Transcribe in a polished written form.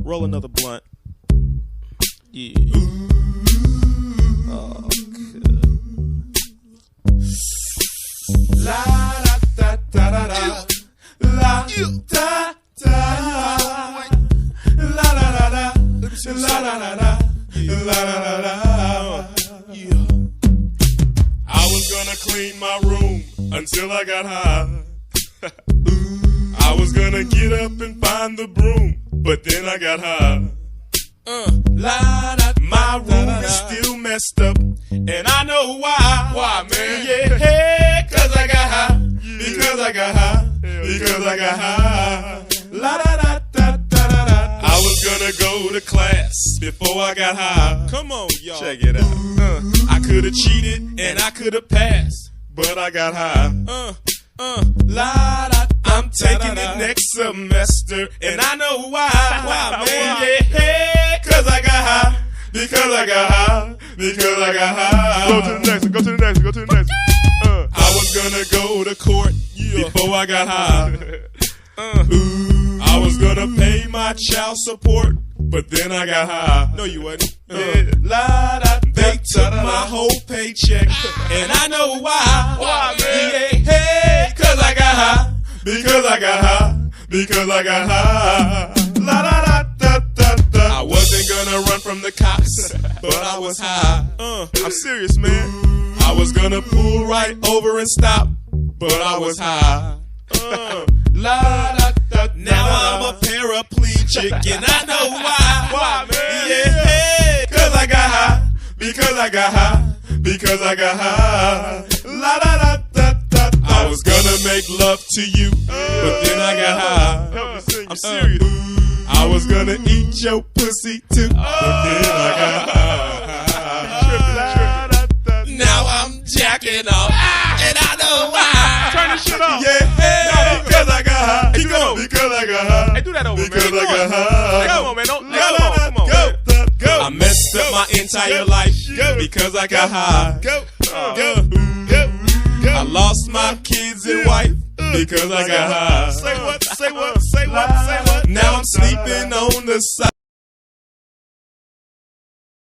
Roll another blunt. Yeah. Oh, good. La da da da da da. La da da. La da da da. La da da da. La da da da. Yeah. I was gonna clean my room until I got high. I was gonna get up and find the broom, but then I got high. My room is still messed up, and I know why. Why, man? Yeah, cause I got high. Because I got high. Because I got high. La da da da da da da. I was gonna go to class before I got high. Come on, y'all. Check it out. I could've cheated and I could've passed, but I got high. La da. I'm taking it next semester, and I know why. Why, man? Yeah, cause I got high. Because I got high. Because I got high. Go to the next one, go to the next one, go to the next one. I was gonna go to court before I got high. I was gonna pay my child support, but then I got high. No, you wasn't. La da. They took my whole paycheck, and I know why. Why, man? Yeah, cause I got high. Because I got high. Because I got high. La da da da da da. I wasn't gonna run from the cops, but I was high. I'm serious, man. I was gonna pull right over and stop, but I was high. La da da. Now I'm a paraplegic, and I know why. Why, man? Yeah, cause I got high. Because I got high. Because I got high. La da da da da. I was gonna make love to you, but then I got high. Help me sing, I'm serious. I was gonna eat your pussy too, but then I got high. Now I'm jacking off, and I know why. Turn this shit off. Yeah, because I got high. Keep going. Because I got high. Hey, do that over, Because man. I got high. Come on, man. Don't. La, Come la, on, la, come on, go, man. go. I messed up my entire life because I got high. I lost my kids and wife because I got high. Say what, say what, say what, say what. Now I'm sleeping on the side.